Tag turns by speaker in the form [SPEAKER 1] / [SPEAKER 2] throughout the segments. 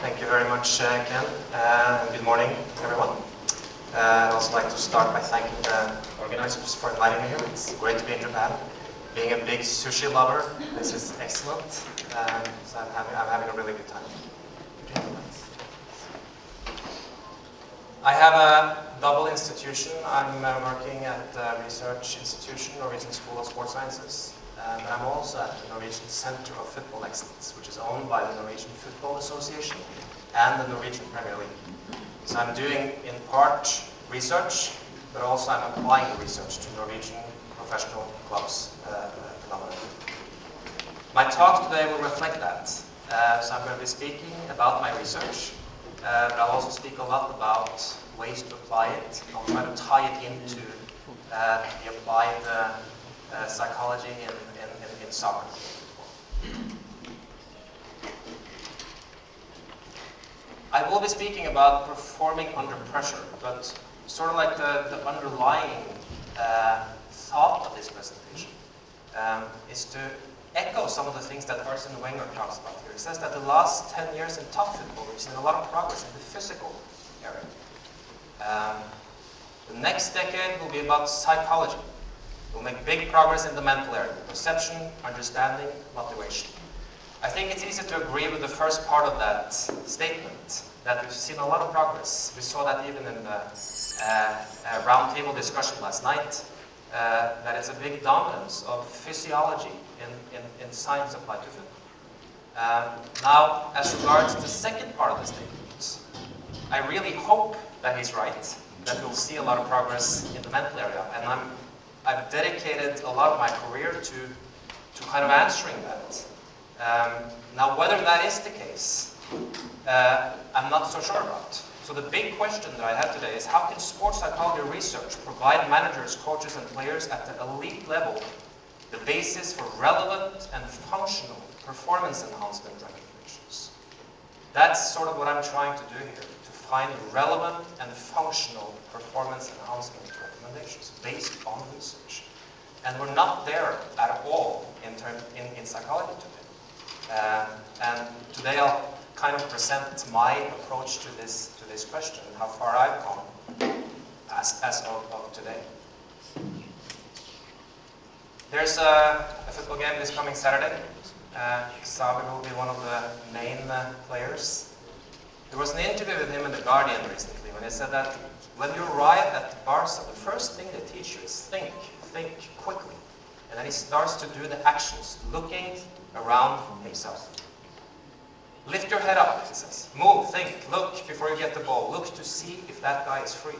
[SPEAKER 1] Thank you very much, Ken. Good morning, everyone. I'd also like to start by thanking the organizers for inviting me here. It's great to be in Japan. Being a big sushi lover, this is excellent. So I'm having a really good time. I have a double institution. I'm working at the research institution, Norwegian School of Sports Sciences. And I'm also at the Norwegian Center of Football Excellence, which is owned by the Norwegian Football Association and the Norwegian Premier League. So I'm doing, in part, research, but also I'm applying the research to Norwegian professional clubs phenomena. My talk today will reflect that. So I'm going to be speaking about my research, but I'll also speak a lot about ways to apply it. I'll try to tie it into the applied psychology in soccer. I will be speaking about performing under pressure, but sort of like the underlying thought of this presentation is to echo some of the things that Arsene Wenger talks about here. He says that the last 10 years in top football, we've seen a lot of progress in the physical area. The next decade will be about psychology. We'll make big progress in the mental area, perception, understanding, motivation. I think it's easy to agree with the first part of that statement, that we've seen a lot of progress. We saw that even in the roundtable discussion last night, that it's a big dominance of physiology in science applied to football. Now, as regards the second part of the statement, I really hope that he's right, that we'll see a lot of progress in the mental area, and I've dedicated a lot of my career to kind of answering that. Now, whether that is the case, I'm not so sure about. So the big question that I have today is, how can sports psychology research provide managers, coaches, and players at the elite level the basis for relevant and functional performance enhancement recommendations? That's sort of what I'm trying to do here, to find relevant and functional performance enhancement recommendations based on research. And we're not there at all in psychology today. And today I'll kind of present my approach to this question, how far I've come as of today. There's a football game this coming Saturday. Sabi will be one of the main players. There was an interview with him in The Guardian recently when he said that when you arrive at Barca, the first thing they teach you is think quickly. And then he starts to do the actions, looking around himself. Lift your head up, he says. Move, think, look before you get the ball. Look to see if that guy is free.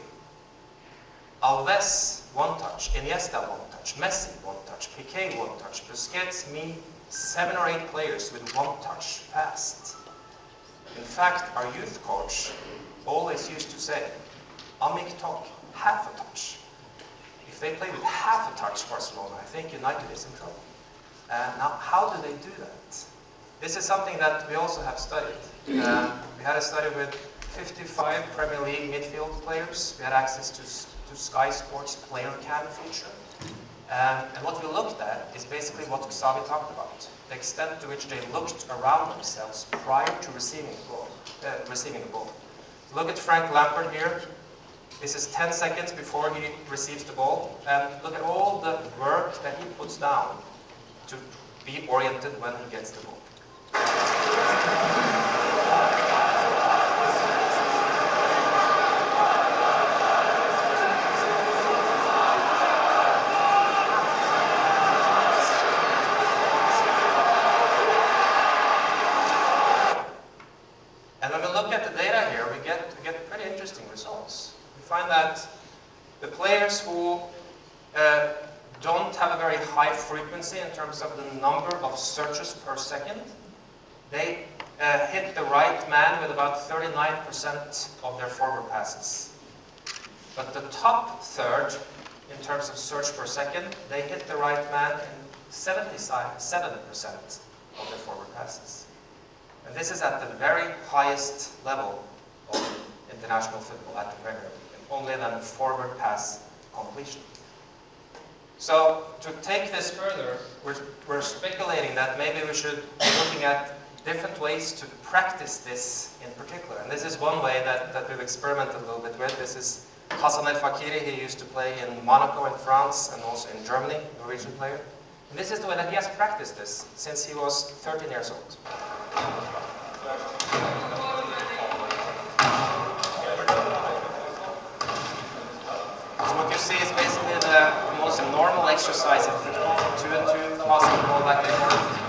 [SPEAKER 1] Alves, one touch. Iniesta, one touch. Messi, one touch. Piqué, one touch. Busquets, me, 7 or 8 players with one touch passed. In fact, our youth coach always used to say, Amik talk, half a touch. If they play with half a touch, Barcelona, I think United is in trouble. Now, how do they do that? This is something that we also have studied. We had a study with 55 Premier League midfield players. We had access to Sky Sports Player Cam feature. And what we looked at is basically what Xavi talked about, the extent to which they looked around themselves prior to receiving the ball. Look at Frank Lampard here. This is 10 seconds before he receives the ball. And look at all the work that he puts down to be oriented when he gets the ball. And when we look at the data here, we get pretty interesting results. We find that the players who don't have a very high frequency in terms of the number of searches per second, they hit the right man with about 39% of their forward passes. But the top third, in terms of search per second, they hit the right man in 77% of their forward passes. And this is at the very highest level of international football at the Premier League, and only then forward pass completion. So to take this further, we're speculating that maybe we should be looking at different ways to practice this in particular. And this is one way that we've experimented a little bit with. This is Hassan El Fakiri. He used to play in Monaco in France and also in Germany, Norwegian player. And this is the way that he has practiced this since he was 13 years old. So what you see is basically the most normal exercise in football, 2-2, passing the ball back and forth.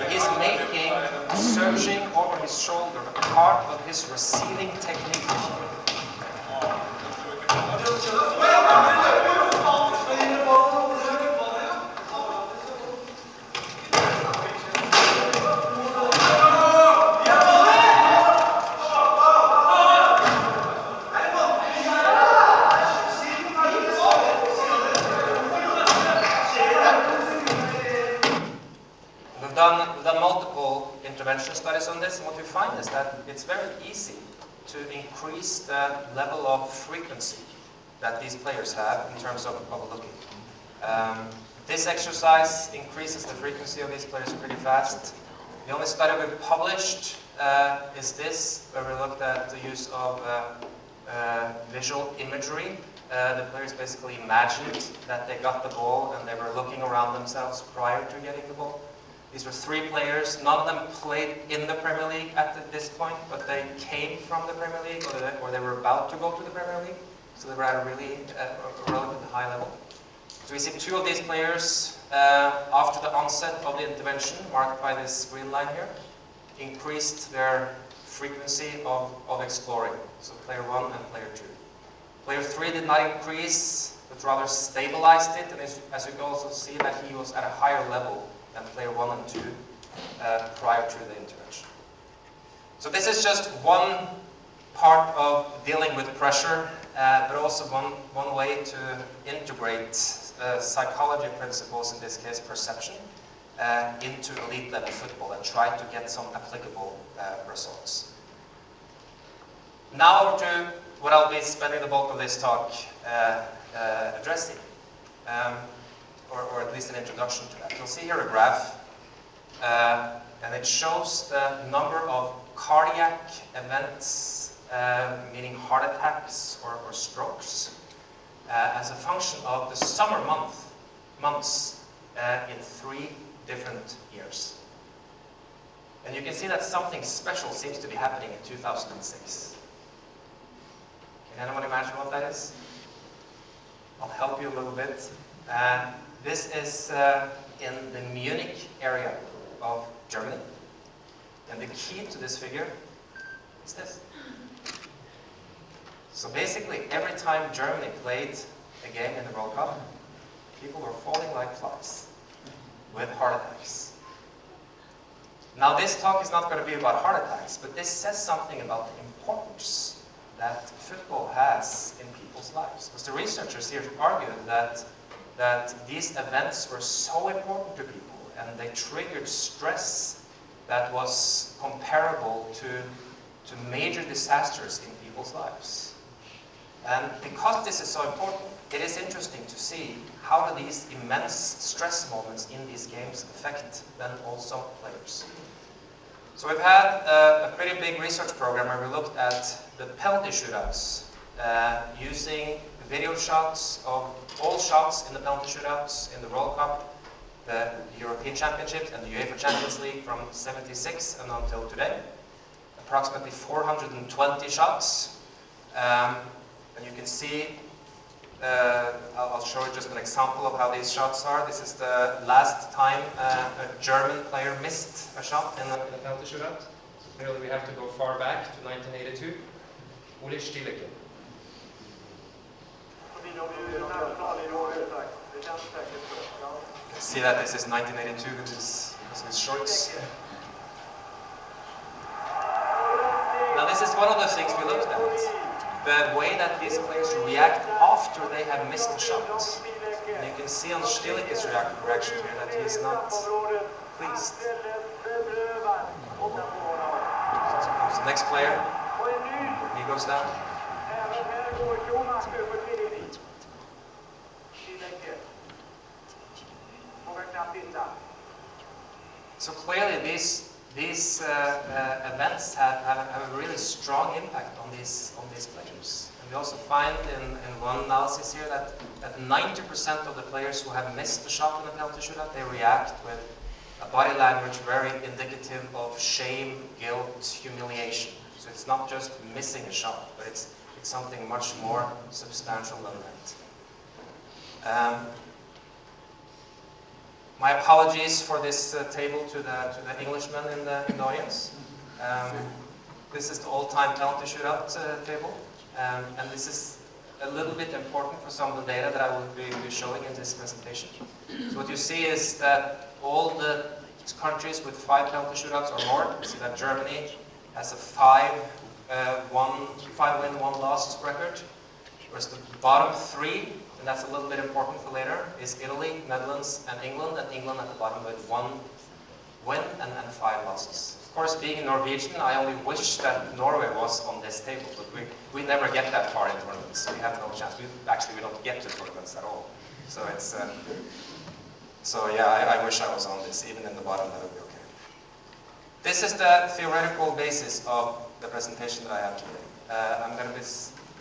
[SPEAKER 1] He's making searching over his shoulder a part of his receiving technique. We've done multiple intervention studies on this, and what we find is that it's very easy to increase the level of frequency that these players have in terms of looking. This exercise increases the frequency of these players pretty fast. The only study we've published is this, where we looked at the use of visual imagery. The players basically imagined that they got the ball and they were looking around themselves prior to getting the ball. These were 3 players. None of them played in the Premier League at this point, but they came from the Premier League, or they were about to go to the Premier League. So they were at a relatively high level. So we see 2 of these players, after the onset of the intervention, marked by this green line here, increased their frequency of exploring. So player 1 and player 2. Player 3 did not increase, but rather stabilized it, and as you can also see that he was at a higher level than player 1 and 2 prior to the intervention. So this is just one part of dealing with pressure, but also one way to integrate psychology principles, in this case perception, into elite level football and try to get some applicable results. Now to what I'll be spending the bulk of this talk addressing. Or at least an introduction to that. You'll see here a graph, and it shows the number of cardiac events, meaning heart attacks or strokes, as a function of the summer months in 3 different years. And you can see that something special seems to be happening in 2006. Can anyone imagine what that is? I'll help you a little bit. This is in the Munich area of Germany. And the key to this figure is this. So basically, every time Germany played a game in the World Cup, people were falling like flies with heart attacks. Now, this talk is not going to be about heart attacks, but this says something about the importance that football has in people's lives. Because the researchers here argued that these events were so important to people, and they triggered stress that was comparable to major disasters in people's lives. And because this is so important, it is interesting to see how do these immense stress moments in these games affect then also players. So we've had a pretty big research program where we looked at the penalty shootouts using video shots of all shots in the penalty shootouts in the World Cup, the European Championships and the UEFA Champions League from '76 and until today. Approximately 420 shots. And you can see, I'll show you just an example of how these shots are. This is the last time a German player missed a shot in the penalty shootout. So clearly we have to go far back to 1982. Uli Stieleke. You can see that this is 1982 with his shorts. Now this is one of the things we looked at. The way that these players react after they have missed the shot. And you can see on Stieleke's reaction here that he is not pleased. So comes the next player. He goes down. So clearly these events have a really strong impact on these players. And we also find in one analysis here that 90% of the players who have missed the shot in the penalty shootout, they react with a body language very indicative of shame, guilt, humiliation. So it's not just missing a shot, but it's something much more substantial than that. My apologies for this table to the Englishmen in the audience. This is the all-time penalty shootout table, and this is a little bit important for some of the data that I will be showing in this presentation. So what you see is that all the countries with 5 penalty shootouts or more, you see that Germany has a 5-win, 1-loss record, whereas the bottom 3, and that's a little bit important for later, is Italy, Netherlands, and England at the bottom with 1 win and 5 losses. Of course, being Norwegian, I only wish that Norway was on this table, but we never get that far in tournaments. We have no chance. We don't get to tournaments at all. So it's, I wish I was on this. Even in the bottom, that would be okay. This is the theoretical basis of the presentation that I have today. I'm going to be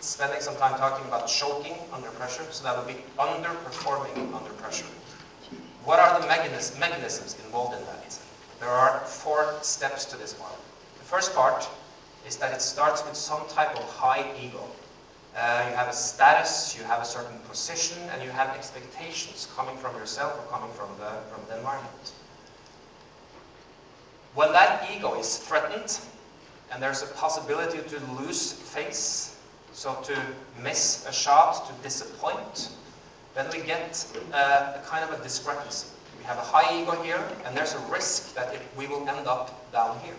[SPEAKER 1] spending some time talking about choking under pressure, so that would be underperforming under pressure. What are the mechanisms involved in that? There are 4 steps to this model. The first part is that it starts with some type of high ego. You have a status, you have a certain position, and you have expectations coming from yourself or coming from the environment. When that ego is threatened, and there's a possibility to lose face, so to miss a shot, to disappoint, then we get a kind of a discrepancy. We have a high ego here, and there's a risk that we will end up down here.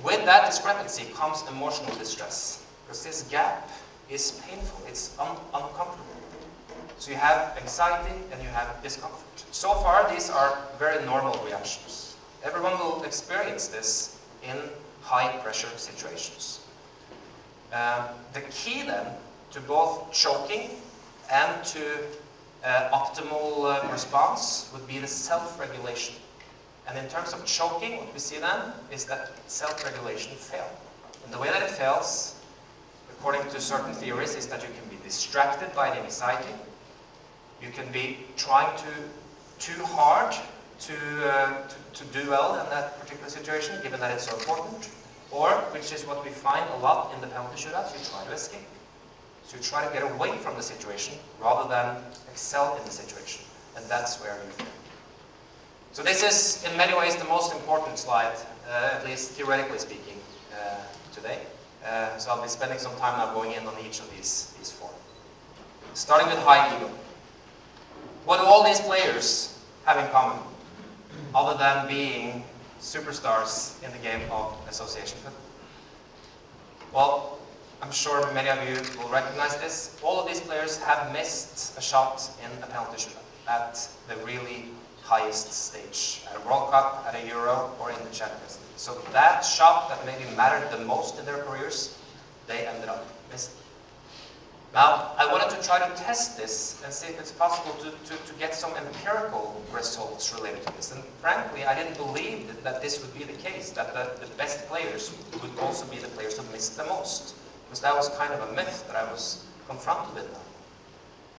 [SPEAKER 1] With that discrepancy comes emotional distress, because this gap is painful, it's uncomfortable. So you have anxiety and you have discomfort. So far, these are very normal reactions. Everyone will experience this in high-pressure situations. The key then to both choking and to optimal response would be the self-regulation. And in terms of choking, what we see then is that self-regulation fails. And the way that it fails, according to certain theories, is that you can be distracted by the anxiety. You can be trying too hard to do well in that particular situation, given that it's so important. Or, which is what we find a lot in the penalty shootouts, you try to escape. So you try to get away from the situation rather than excel in the situation. And that's where you fail. So this is, in many ways, the most important slide, at least theoretically speaking, today. So I'll be spending some time now going in on each of these 4. Starting with high ego. What do all these players have in common, other than being superstars in the game of association football? Well, I'm sure many of you will recognize this. All of these players have missed a shot in a penalty shootout at the really highest stage, at a World Cup, at a Euro, or in the Champions League. So that shot that maybe mattered the most in their careers, they ended up missing. Now, I wanted to try to test this and see if it's possible to get some empirical results related to this. And frankly, I didn't believe that this would be the case, that the best players would also be the players who missed the most. Because that was kind of a myth that I was confronted with now.